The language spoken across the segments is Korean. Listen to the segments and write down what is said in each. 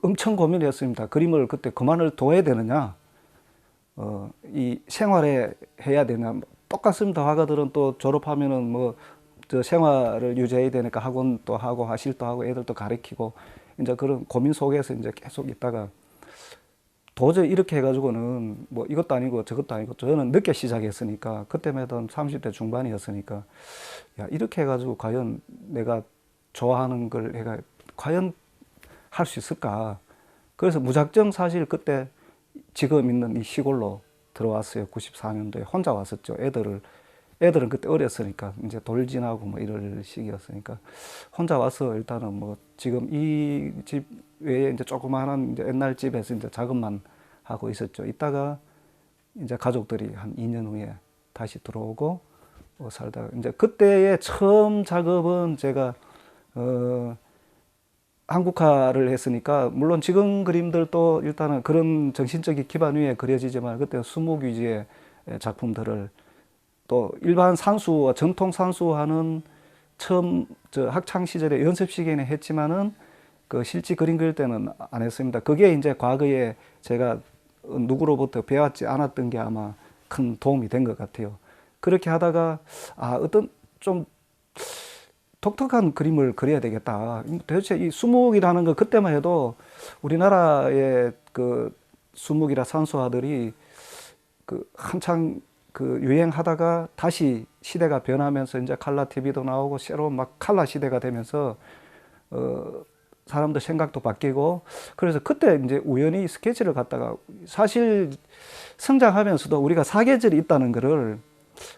엄청 고민했습니다. 그림을 그때 그만을 둬야 되느냐, 이 생활에 해야 되냐. 똑같습니다. 화가들은 또 졸업하면은 뭐, 저 생활을 유지해야 되니까 학원도 하고 화실도 하고 애들도 가르치고, 이제 그런 고민 속에서 이제 계속 있다가, 도저히 이렇게 해가지고는 뭐 이것도 아니고 저것도 아니고, 저는 늦게 시작했으니까, 그때만 해도 30대 중반이었으니까, 야, 이렇게 해가지고 과연 내가 좋아하는 걸 내가 과연 할 수 있을까? 그래서 무작정 사실 그때 지금 있는 이 시골로 들어왔어요. 94년도에 혼자 왔었죠. 애들은 그때 어렸으니까 이제 돌진하고 뭐 이럴 시기였으니까 혼자 와서 일단은 뭐 지금 이 집 외에 이제 조그마한 이제 옛날 집에서 이제 작업만 하고 있었죠. 이따가 이제 가족들이 한 2년 후에 다시 들어오고 살다가 이제 그때의 처음 작업은 제가 한국화를 했으니까 물론 지금 그림들도 일단은 그런 정신적인 기반 위에 그려지지만 그때 수묵 위주의 작품들을 또 일반 산수와 전통 산수화는 처음 저 학창 시절에 연습 시기에는 했지만은 그 실제 그림 그릴 때는 안 했습니다. 그게 이제 과거에 제가 누구로부터 배웠지 않았던 게 아마 큰 도움이 된 것 같아요. 그렇게 하다가 어떤 좀 독특한 그림을 그려야 되겠다. 도대체 이 수묵이라는 거 그때만 해도 우리나라의 그 수묵이라 산수화들이 그 한창 그 유행하다가 다시 시대가 변하면서 이제 칼라 TV도 나오고 새로운 막 칼라 시대가 되면서 사람들 생각도 바뀌고 그래서 그때 이제 우연히 스케치를 갖다가 사실 성장하면서도 우리가 사계절이 있다는 거를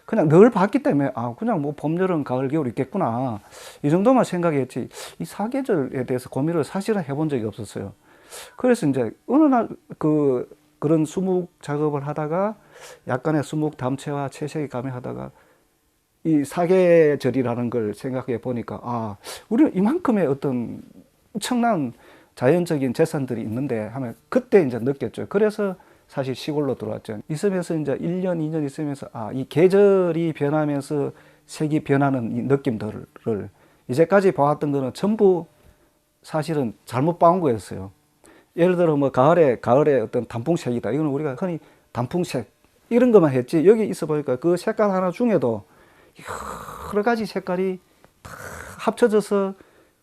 그냥 늘 봤기 때문에 그냥 뭐 봄, 여름, 가을, 겨울 있겠구나 이 정도만 생각했지 이 사계절에 대해서 고민을 사실은 해본 적이 없었어요. 그래서 이제 어느 날 그런 수묵 작업을 하다가 약간의 수묵 담채와 채색이 가미하다가 이 사계절이라는 걸 생각해 보니까 우리는 이만큼의 어떤 엄청난 자연적인 재산들이 있는데 하면 그때 이제 느꼈죠. 그래서 사실 시골로 들어왔죠. 있으면서 이제 1년, 2년 있으면서 이 계절이 변하면서 색이 변하는 이 느낌들을 이제까지 봐왔던 거는 전부 사실은 잘못 봐온 거였어요. 예를 들어 뭐 가을에 어떤 단풍색이다. 이거는 우리가 흔히 단풍색 이런 것만 했지 여기 있어 보니까 그 색깔 하나 중에도 여러 가지 색깔이 다 합쳐져서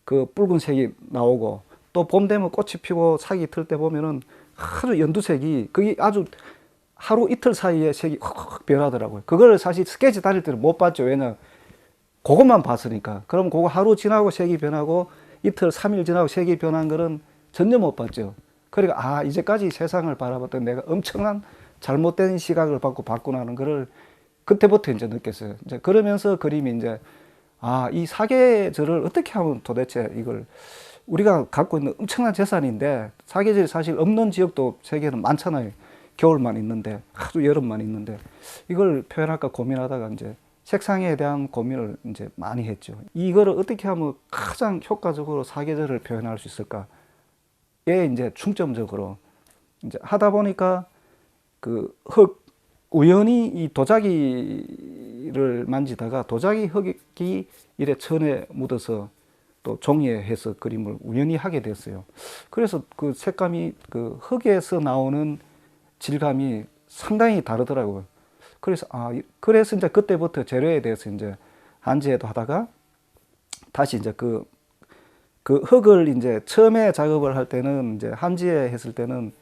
그 붉은색이 나오고 또 봄 되면 꽃이 피고 사기 틀 때 보면은 아주 연두색이 그게 아주 하루 이틀 사이에 색이 확 변하더라고요. 그걸 사실 스케치 다닐 때는 못 봤죠. 왜냐 그것만 봤으니까. 그럼 그거 하루 지나고 색이 변하고 이틀 3일 지나고 색이 변한 거는 전혀 못 봤죠. 그러니까 이제까지 세상을 바라봤던 내가 엄청난 잘못된 시각을 받고 봤구나는 거를 그때부터 이제 느꼈어요. 이제 그러면서 그림이 이제 이 사계절을 어떻게 하면 도대체 이걸 우리가 갖고 있는 엄청난 재산인데 사계절이 사실 없는 지역도 세계는 많잖아요. 겨울만 있는데 아주 여름만 있는데 이걸 표현할까 고민하다가 이제 색상에 대한 고민을 이제 많이 했죠. 이거를 어떻게 하면 가장 효과적으로 사계절을 표현할 수 있을까에 이제 중점적으로 이제 하다 보니까 우연히 이 도자기를 만지다가 도자기 흙이 이래 천에 묻어서 또 종이에 해서 그림을 우연히 하게 됐어요. 그래서 그 색감이 그 흙에서 나오는 질감이 상당히 다르더라고요. 그래서 이제 그때부터 재료에 대해서 이제 한지에도 하다가 다시 이제 그 흙을 이제 처음에 작업을 할 때는 이제 한지에 했을 때는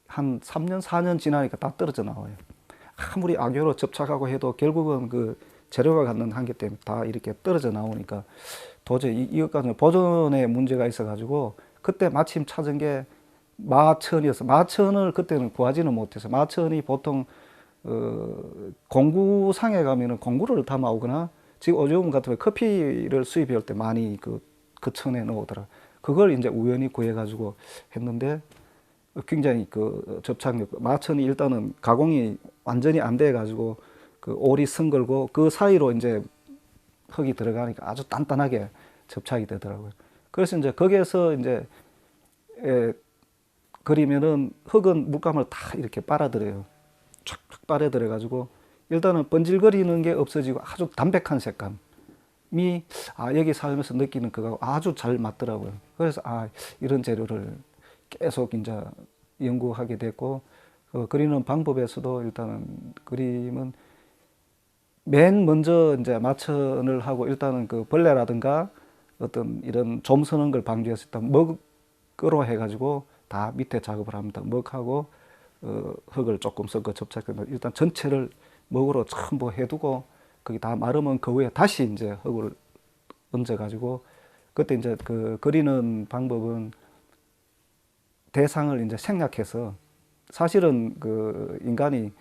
한 3년, 4년 지나니까 다 떨어져 나와요. 아무리 악교로 접착하고 해도 결국은 그 재료가 갖는 한계 때문에 다 이렇게 떨어져 나오니까 도저히 이것까지는 보존에 문제가 있어가지고 그때 마침 찾은 게 마천이었어. 마천을 그때는 구하지는 못해서 마천이 보통 공구상에 가면은 공구를 담아오거나 지금 요즘 같은 커피를 수입해 올 때 많이 그 천에 넣어오더라. 그걸 이제 우연히 구해가지고 했는데 굉장히 그 접착력 마천이 일단은 가공이 완전히 안 돼가지고 그 올이 승걸고 그 사이로 이제 흙이 들어가니까 아주 단단하게 접착이 되더라고요. 그래서 이제 거기에서 이제 그리면은 흙은 물감을 다 이렇게 빨아들여요. 쫙쫙 빨아들여 가지고 일단은 번질거리는 게 없어지고 아주 담백한 색감이 여기 살면서 느끼는 그거 아주 잘 맞더라고요. 그래서 이런 재료를 계속 이제 연구하게 됐고, 그리는 방법에서도 일단은 그림은 맨 먼저 이제 마천을 하고 일단은 그 벌레라든가 어떤 이런 좀 서는 걸 방지해서 일단 먹으로 해가지고 다 밑에 작업을 합니다. 먹하고 흙을 조금 섞어 접착해서 일단 전체를 먹으로 전부 해두고 거기 다 마르면 그 위에 다시 이제 흙을 얹어가지고 그때 이제 그 그리는 방법은 대상을 이제 생략해서 사실은 그 인간이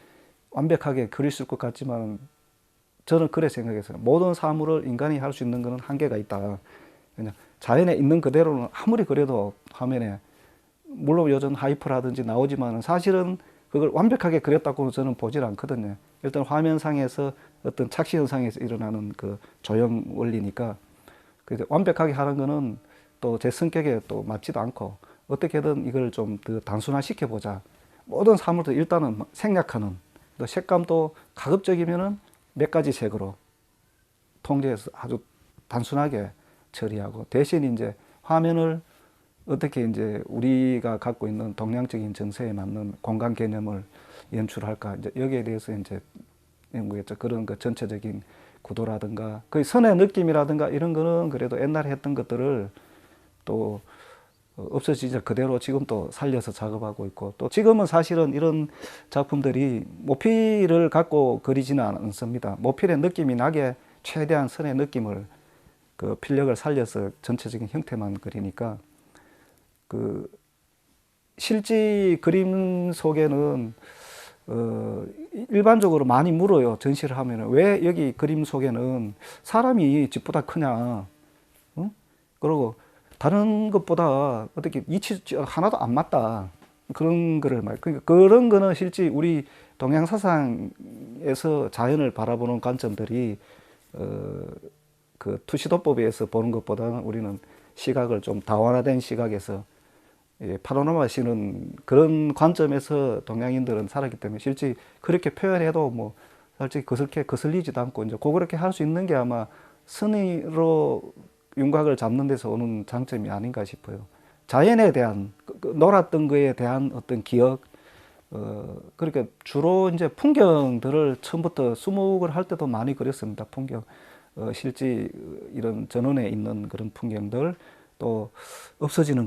완벽하게 그릴 수 있을 것 같지만 저는 그래 생각했어요. 모든 사물을 인간이 할 수 있는 것은 한계가 있다. 그냥 자연에 있는 그대로는 아무리 그래도 화면에 물론 요즘 하이퍼라든지 나오지만 사실은 그걸 완벽하게 그렸다고는 저는 보질 않거든요. 일단 화면상에서 어떤 착시 현상에서 일어나는 그 조형 원리니까 완벽하게 하는 거는 또 제 성격에 또 맞지도 않고 어떻게든 이걸 좀 더 단순화시켜 보자. 모든 사물도 일단은 생략하는, 또 색감도 가급적이면은 몇 가지 색으로 통제해서 아주 단순하게 처리하고 대신 이제 화면을 어떻게 이제 우리가 갖고 있는 동양적인 정서에 맞는 공간 개념을 연출할까, 이제 여기에 대해서 이제 연구했죠. 그런 그 전체적인 구도라든가 그 선의 느낌이라든가 이런 거는 그래도 옛날에 했던 것들을 또 없어지지 그대로 지금 또 살려서 작업하고 있고, 또 지금은 사실은 이런 작품들이 모필을 갖고 그리지는 않습니다. 모필의 느낌이 나게 최대한 선의 느낌을 그 필력을 살려서 전체적인 형태만 그리니까 그 실제 그림 속에는 일반적으로 많이 물어요. 전시를 하면은 왜 여기 그림 속에는 사람이 집보다 크냐, 응? 그리고 다른 것보다 어떻게 이치 하나도 안 맞다, 그런 거를 말. 그러니까 그런 거는 실제 우리 동양 사상에서 자연을 바라보는 관점들이 그 투시도법에서 보는 것보다는 우리는 시각을 좀 다원화된 시각에서 파노라마 씌는 그런 관점에서 동양인들은 살았기 때문에 실제 그렇게 표현해도 뭐 솔직히 그렇게 거슬리지도 않고 이제 그렇게 할 수 있는 게 아마 선의로 윤곽을 잡는 데서 오는 장점이 아닌가 싶어요. 자연에 대한 놀았던 거에 대한 어떤 기억, 그러니까 주로 이제 풍경들을 처음부터 수목을 할 때도 많이 그렸습니다. 풍경, 실제 이런 전원에 있는 그런 풍경들, 또 없어지는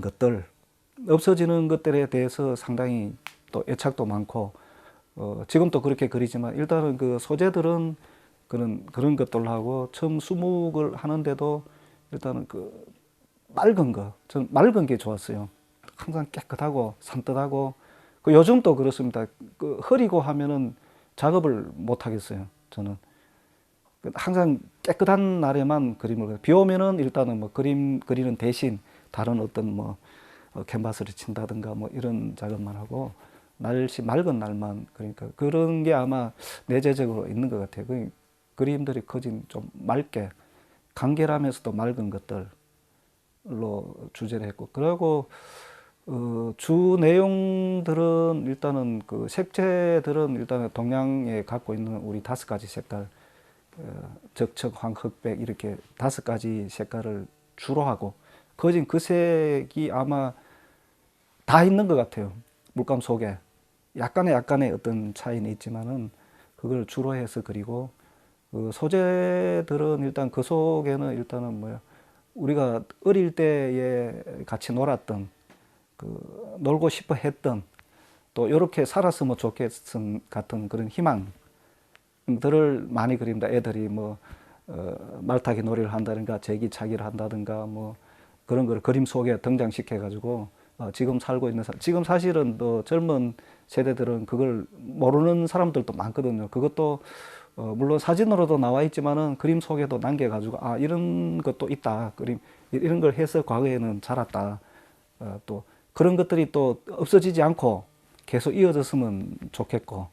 것들에 대해서 상당히 또 애착도 많고, 지금도 그렇게 그리지만 일단은 그 소재들은 그런 것들하고 처음 수목을 하는데도 일단은 그 맑은 거, 저는 맑은 게 좋았어요. 항상 깨끗하고 산뜻하고, 그 요즘도 그렇습니다. 그 흐리고 하면은 작업을 못 하겠어요. 저는 항상 깨끗한 날에만 그림을 그려요. 비 오면은 일단은 뭐 그림 그리는 대신 다른 어떤 뭐 캔버스를 친다든가 뭐 이런 작업만 하고, 날씨 맑은 날만, 그러니까 그런 게 아마 내재적으로 있는 것 같아요. 그 그림들이 거진 좀 맑게 간결하면서도 맑은 것들로 주제를 했고, 그리고 주 내용들은 일단은 그 색채들은 일단은 동양에 갖고 있는 우리 5가지 색깔, 적척, 황, 흑백 이렇게 5가지 색깔을 주로 하고, 거진 그 색이 아마 다 있는 것 같아요. 물감 속에 약간의 어떤 차이는 있지만은 그걸 주로 해서 그리고, 그 소재들은 일단 그 속에는 일단은 뭐야, 우리가 어릴 때에 같이 놀았던, 그 놀고 싶어 했던, 또 이렇게 살았으면 좋겠은 같은 그런 희망들을 많이 그립니다. 애들이 뭐 말타기 놀이를 한다든가 제기차기를 한다든가 뭐 그런 걸 그림 속에 등장시켜 가지고 지금 살고 있는 지금 사실은 또 젊은 세대들은 그걸 모르는 사람들도 많거든요. 그것도 물론 사진으로도 나와 있지만은 그림 속에도 남겨가지고 이런 것도 있다, 그림 이런 걸 해서 과거에는 자랐다, 또 그런 것들이 또 없어지지 않고 계속 이어졌으면 좋겠고,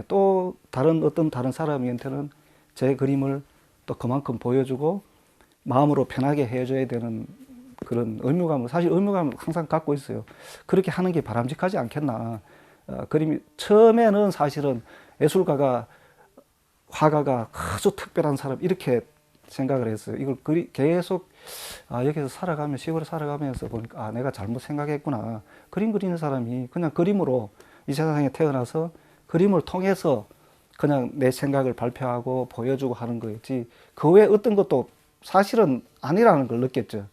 또 다른 사람한테는 제 그림을 또 그만큼 보여주고 마음으로 편하게 해줘야 되는 그런 의무감을, 사실 의무감을 항상 갖고 있어요. 그렇게 하는 게 바람직하지 않겠나. 그림이 처음에는 사실은 예술가가, 화가가 아주 특별한 사람 이렇게 생각을 했어요. 이걸 계속 여기서 살아가면, 시골에 살아가면서 보니까 내가 잘못 생각했구나. 그림 그리는 사람이 그냥 그림으로 이 세상에 태어나서 그림을 통해서 그냥 내 생각을 발표하고 보여주고 하는 거였지, 그 외에 어떤 것도 사실은 아니라는 걸 느꼈죠.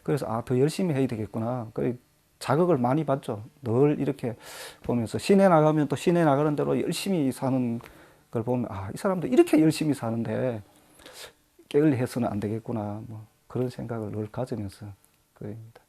그래서 더 열심히 해야 되겠구나. 그 자극을 많이 받죠. 늘 이렇게 보면서 시내 나가면 또 시내 나가는 대로 열심히 사는 걸 보면 이 사람도 이렇게 열심히 사는데 게을리 해서는 안 되겠구나. 뭐 그런 생각을 늘 가지면서 그립니다.